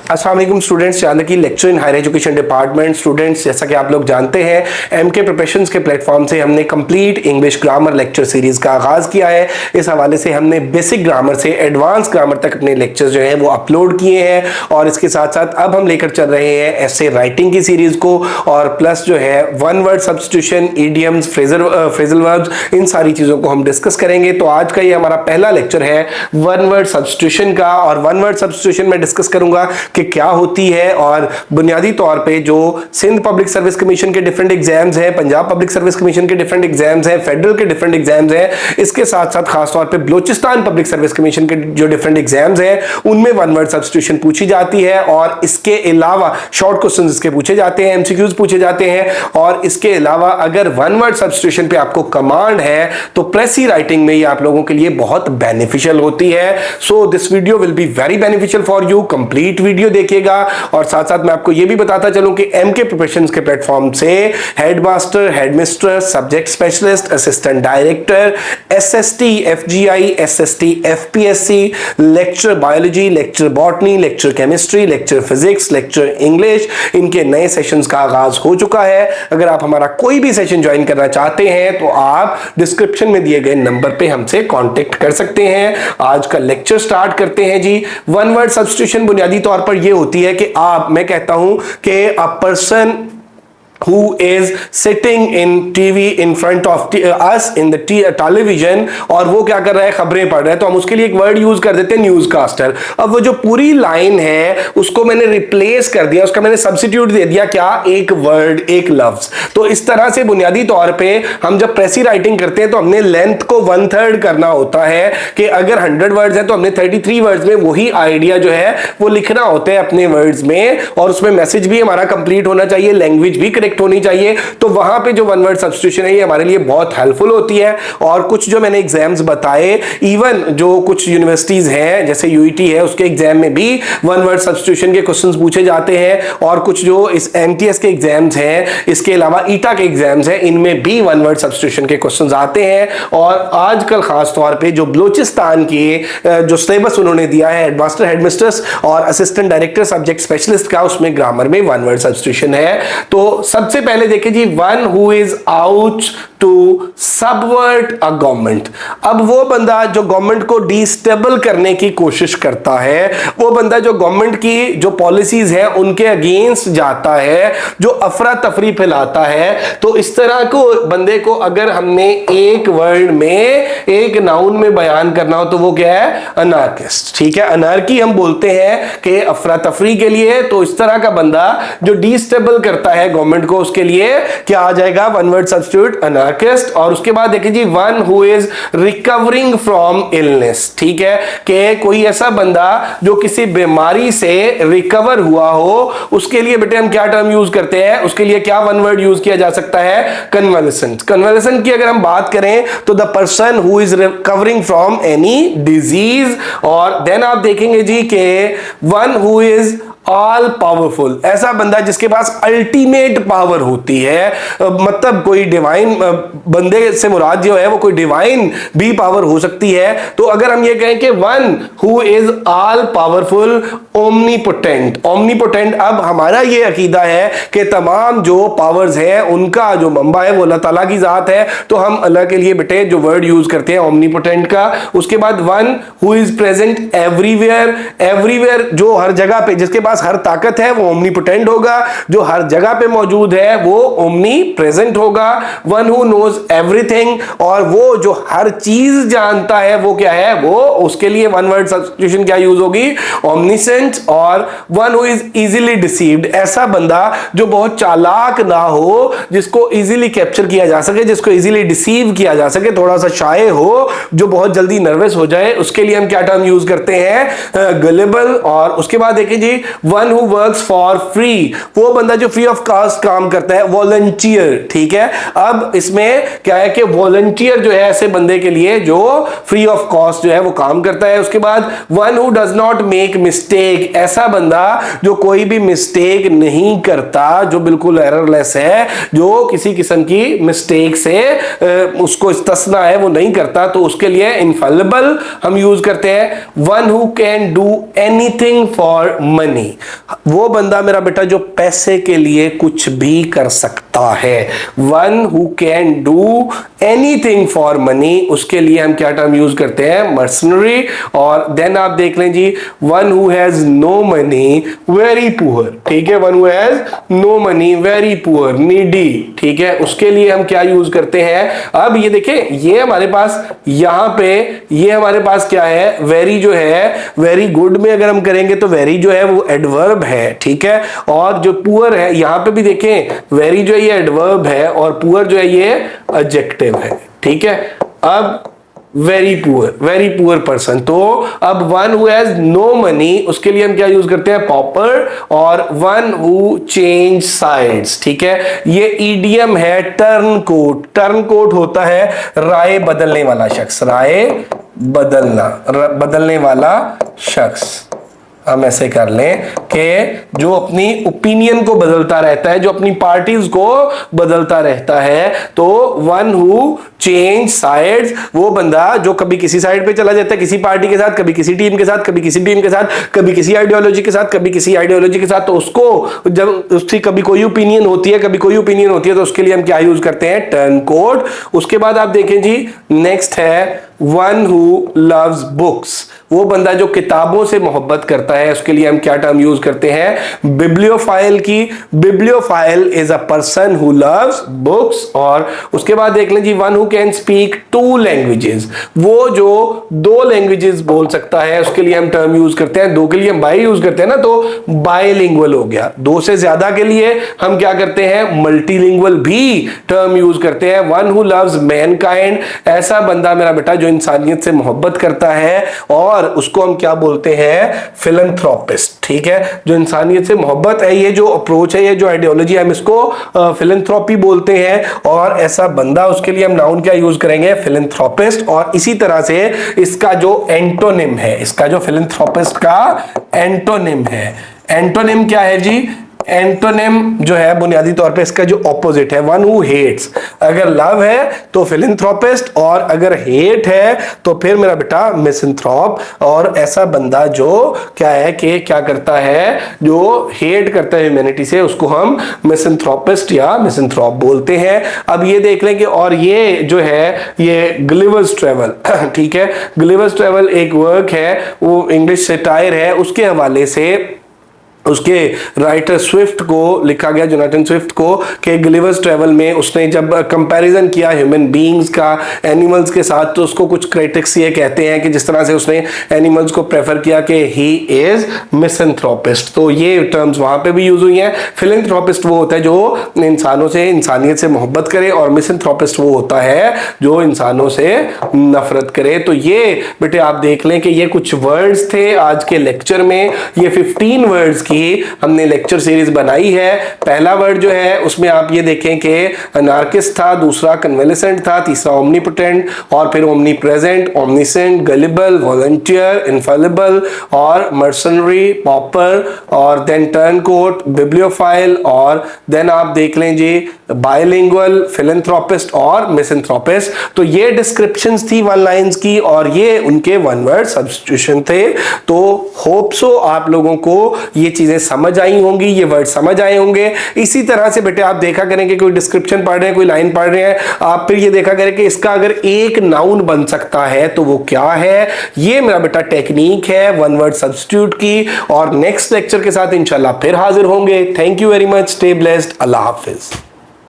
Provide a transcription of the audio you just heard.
अस्सलाम वालेकुम students, Chanakya lecture in higher education department. Students, जैसा कि आप लोग जानते हैं, एमके प्रिपरेशंस के प्लेटफॉर्म से हमने complete English grammar lecture series का आगाज किया है। इस हवाले से हमने बेसिक ग्रामर से एडवांस ग्रामर तक अपने लेक्चर्स जो है वो अपलोड किए हैं, और इसके साथ साथ अब हम लेकर चल रहे हैं ऐसे राइटिंग की सीरीज को, और प्लस जो है one word substitution, idioms, phrasal verbs, इन सारी चीजों को हम डिस्कस करेंगे। तो आज का ये हमारा पहला लेक्चर है वन वर्ड सब्स्टिट्यूशन का, और वन वर्ड सब्स्टिट्यूशन में डिस्कस करूंगा कि क्या होती है, और बुनियादी तौर पे जो सिंध पब्लिक सर्विस कमीशन के डिफरेंट एग्जाम्स हैं, पंजाब पब्लिक सर्विस कमीशन के डिफरेंट एग्जाम्स हैं, फेडरल के डिफरेंट एग्जाम्स हैं, इसके साथ साथ खास तौर पे बलूचिस्तान पब्लिक सर्विस कमीशन के जो डिफरेंट एग्जाम्स हैं उनमें वन वर्ड सब्स्टिट्यूशन पूछी जाती है, और इसके अलावा शॉर्ट क्वेश्चंस इसके पूछे जाते हैं, एमसीक्यूज पूछे जाते हैं। और इसके अलावा अगर वन वर्ड सब्स्टिट्यूशन पे आपको कमांड है तो प्रेसी राइटिंग में ये आप लोगों के लिए बहुत बेनिफिशियल होती है। So this video will be very beneficial for you. Complete video देखिएगा, और साथ साथ मैं आपको यह भी बताता चलूं कि एमके प्रिपरेशंस के प्लेटफॉर्म से headmaster, headmistress, subject specialist, assistant director, SST, FGI, SST, FPSC, lecture biology, lecture botany, lecture chemistry, lecture physics, lecture English, इनके नए सेशंस का आगाज हो चुका है। अगर आप हमारा कोई भी सेशन ज्वाइन करना चाहते हैं तो आप डिस्क्रिप्शन में दिए गए नंबर पे हमसे कांटेक्ट कर सकते हैं। आज का लेक्चर स्टार्ट करते हैं जी। वन वर्ड सब्स्टिट्यूशन बुनियादी तौर पर यह होती है कि मैं कहता हूं कि a person who is sitting in TV in front of us in the television, और वो क्या कर रहा है, खबरें पढ़ रहा है, तो हम उसके लिए एक वर्ड यूज कर देते हैं न्यूज कास्टर। अब वो जो पूरी लाइन है उसको मैंने रिप्लेस कर दिया, उसका मैंने सब्स्टिट्यूट दे दिया, क्या, एक वर्ड, एक लफ्ज। तो इस तरह से बुनियादी तौर पे हम जब प्रेसी राइटिंग करते हैं तो हमने लेंथ को 1/3 करना होता है, कि अगर 100 वर्ड्स हैं तो हमने 33 वर्ड्स में वही आइडिया जो है वो लिखना होता है अपने वर्ड्स में, और उसमें मैसेज भी हमारा कंप्लीट होना चाहिए, लैंग्वेज भी करेक्ट होनी चाहिए। तो वहां पे जो वन वर्ड सब्स्टिट्यूशन है ये हमारे लिए बहुत हेल्पफुल होती है। और कुछ जो मैंने एग्जाम्स बताए, इवन जो कुछ यूनिवर्सिटीज हैं जैसे यूईटी है, उसके एग्जाम में भी वन वर्ड सब्स्टिट्यूशन के क्वेश्चंस पूछे जाते हैं, और कुछ जो इस एमटीएस के एग्जाम्स हैं, इसके अलावा ईटा के एग्जाम्स हैं, इनमें भी वन वर्ड सब्स्टिट्यूशन के क्वेश्चंस आते हैं। और आजकल खास तौर पे जो बलूचिस्तान के जो सिलेबस उन्होंने दिया है हेडमास्टर, हेडमिस्ट्रेस और असिस्टेंट डायरेक्टर सब्जेक्ट स्पेशलिस्ट का, उसमें ग्रामर में वन वर्ड सब्स्टिट्यूशन है। तो सबसे पहले देखिए जी, one who is out to subvert a government. अब वो बंदा जो गवर्नमेंट को डिस्टेबल करने की कोशिश करता है, वो बंदा जो गवर्नमेंट की जो पॉलिसीज है उनके अगेंस्ट जाता है, जो अफरा तफरी फैलाता है, तो इस तरह को बंदे को अगर हमने एक वर्ड में, एक नाउन में बयान करना हो तो वो क्या है, अनार्किस्ट। ठीक है, अनार्की हम बोलते हैं कि अफरा तफरी के लिए। तो इस तरह का बंदा जो डिस्टेबल करता है गवर्नमेंट को, उसके लिए क्या आ जाएगा, वन वर्ड सब्स्टिट्यूट, अनार्किस्ट। और उसके बाद देखिए जी, one who is recovering from illness. ठीक है, कि कोई ऐसा बंदा जो किसी बीमारी से रिकवर हुआ हो, उसके लिए बेटे हम क्या टर्म यूज करते हैं, उसके लिए क्या वन वर्ड यूज किया जा सकता है, कन्वालेसेंट। कन्वालेसेंट की अगर हम बात करें तो the person who is recovering from any disease. और देन आप देखेंगे जी कि one who is all powerful, ऐसा बंदा जिसके पास अल्टीमेट पावर होती है, मतलब कोई डिवाइन बंदे से मुराद जो है वो कोई डिवाइन भी पावर हो सकती है। तो अगर हम ये कहें कि one who is all powerful, omnipotent. Omnipotent, अब हमारा ये अकीदा है कि तमाम जो पावर्स हैं उनका जो मंबा है वो अल्लाह ताला की जात है, तो हम अल्लाह के लिए बेटे जो वर्ड यूज करते हैं ओमनीपोटेंट का। उसके बाद one who is present everywhere. Everywhere जो हर जगह पे, जिसके पास हर ताकत है वो ओमनीपोटेंट होगा, जो हर जगह पे मौजूद है वो ओमनी प्रेजेंट होगा। वन हु नोज एवरीथिंग, और वो जो हर चीज जानता है वो क्या है, वो उसके लिए वन वर्ड सब्स्टिट्यूशन क्या यूज होगी, ओमनिसेंट। और one who is easily deceived, ऐसा बंदा जो बहुत चालाक ना हो, जिसको इजीली कैप्चर किया जा सके, जिसको इजीली डिसीव किया जा सके, थोड़ा सा शाय हो, जो बहुत जल्दी नर्वस हो जाए, उसके लिए हम क्या टर्म यूज करते हैं, गलेबल। और उसके बाद देखिए जी, one who works for free, वो बंदा जो फ्री ऑफ कॉस्ट काम करता है, वॉलंटियर। ठीक है, अब इसमें क्या है कि वॉलंटियर जो है ऐसे बंदे के लिए जो फ्री ऑफ कॉस्ट जो है वो काम करता है। उसके बाद one who does not make mistake, mistake, ऐसा बंदा जो कोई भी मिस्टेक नहीं करता, जो बिल्कुल एररलेस है, जो किसी किस्म की मिस्टेक से उसको इस्तेस्ना है वो नहीं करता, तो उसके लिए इनफेलिबल हम यूज करते हैं। One who can do anything for money, वो बंदा मेरा बेटा जो पैसे के लिए कुछ भी कर सकता है। One who can do anything for money, उसके लिए हम क्या टर्म यूज करते हैं? मर्सनरी। और देन आप देख लें जी, one who has no money very poor, ठीक है, one who has no money very poor needy, ठीक है, उसके लिए हम क्या यूज करते हैं? अब ये देखें, ये हमारे पास यहां पे ये हमारे पास क्या है? वेरी जो है, वेरी गुड में अगर हम करेंगे तो वेरी जो है वो एडवर्ब है, ठीक है, और जो पुअर है यहां पे भी देखें, वेरी जो है ये एडवर्ब है और पुअर जो है ये एडजेक्टिव है, ठीक है। अब वेरी पुअर पर्सन, तो अब one who has no money, उसके लिए हम क्या यूज करते हैं? पॉपर। और वन हु चेंज साइड्स, ठीक है, ये ईडियम है टर्न कोट। टर्न कोट होता है राय बदलने वाला शख्स, राय बदलने वाला शख्स। हम ऐसे कर लें कि जो अपनी ओपिनियन को बदलता रहता है, जो अपनी पार्टीज को बदलता रहता है, तो वन हु चेंज साइड्स, वो बंदा जो कभी किसी साइड पे चला जाता है किसी पार्टी के साथ, कभी किसी टीम के साथ, कभी किसी टीम के साथ, कभी किसी आइडियोलॉजी के साथ, कभी किसी आइडियोलॉजी के साथ, तो उसको जब उसकी कभी कोई ओपिनियन होती है, कभी कोई ओपिनियन होती है, तो उसके लिए हम क्या यूज करते हैं? Turn code. उसके बाद आप देखें जी, नेक्स्ट है वन हु लव्स बुक्स, वो बंदा जो किताबों से मोहब्बत करता है, उसके लिए हम क्या टर्म यूज करते हैं? बिब्लियोफाइल की। Bibliophile is a person who loves books. और उसके बाद देख लें जी, one who can speak 2 languages, वो जो 2 लैंग्वेजेस बोल सकता है, उसके लिए हम टर्म यूज करते हैं, 2 के लिए हम बाई यूज करते हैं ना, तो बायलिंगुअल हो गया। 2 से ज्यादा के लिए हम क्या करते हैं? मल्टीलिंगुअल भी टर्म यूज करते हैं। वन हु लव्स मैनकाइंड, ऐसा बंदा मेरा बेटा जो इंसानियत से मोहब्बत करता है, और उसको हम क्या बोलते हैं? फिलैंथ्रोपिस्ट, ठीक है, जो इंसानियत से मोहब्बत है, ये जो अप्रोच है, ये जो आइडियोलॉजी है, हम इसको फिलैंथ्रोपी बोलते हैं। और ऐसा बंदा, उसके लिए हम नाउन क्या यूज करेंगे? फिलैंथ्रोपिस्ट। और इसी तरह से इसका जो एंटोनिम है, इसका जो फिलैंथ्रोपिस्ट का एंटोनिम है, एंटोनिम क्या है जी? एंटोनिम जो है बुनियादी तौर पे इसका जो ऑपोजिट है, वन हु हेट्स। अगर लव है तो फिलैंथ्रोपिस्ट, और अगर हेट है तो फिर मेरा बेटा मिसैंथ्रोप। और ऐसा बंदा जो क्या है कि क्या करता है? जो हेट करता है ह्यूमैनिटी से, उसको हम मिसैंथ्रोपिस्ट या मिसैंथ्रोप बोलते हैं। अब ये देख लें कि, और ये जो है ये गलिवर्स ट्रेवल, ठीक है, गलिवर्स ट्रेवल एक वर्क है, वो इंग्लिश सेटायर है, उसके हवाले से उसके राइटर स्विफ्ट को लिखा गया, जोनाथन स्विफ्ट को, कि गलिवर्स ट्रेवल में उसने जब कंपैरिजन किया ह्यूमन बीइंग्स का एनिमल्स के साथ, तो उसको कुछ क्रिटिक्स ये कहते हैं कि जिस तरह से उसने एनिमल्स को प्रेफर किया कि ही इज मिसैंथ्रोपिस्ट। तो ये टर्म्स वहां पे भी यूज हुई हैं। फिलैंथ्रोपिस्ट वो होता है जो इंसानों से, इंसानियत से मोहब्बत करे, और मिसैंथ्रोपिस्ट वो होता है जो इंसानों से नफरत करे। तो ये बेटे आप देख लें कि ये कुछ वर्ड्स थे आज के लेक्चर में। ये 15 वर्ड्स की हमने लेक्चर सीरीज बनाई है। पहला वर्ड जो है उसमें आप ये देखें कि अनार्किस्ट था, दूसरा कन्वेलेसेंट था, तीसरा ओमनीपोटेंट, और फिर omni present, omniscient, gullible, volunteer, infallible, और मर्सनरी, पॉपर, और देन टर्नकोट, बिब्लियोफाइल, और देन आप देख लें जी बायलिंगुअल, फिलैंथ्रोपिस्ट और मिसैंथ्रोपिस्ट। तो ये डिस्क्रिप्शंस थी 1 लाइन्स की, और ये उनके 1 वर्ड सब्स्टिट्यूशन थे। तो होप सो आप लोगों को ये चीजें समझ आई होंगी, ये वर्ड समझ आए होंगे। इसी तरह से बेटे आप देखा करें कि कोई डिस्क्रिप्शन पढ़ रहे हैं, कोई लाइन पढ़ रहे हैं, आप फिर ये देखा करें कि इसका अगर एक नाउन बन सकता है तो वो क्या है। ये मेरा बेटा टेक्निक है 1 वर्ड सब्स्टिट्यूट की। और नेक्स्ट लेक्चर के साथ इंशाल्लाह फिर हाजिर होंगे। Thank you very much, stay blessed, Allah Hafiz.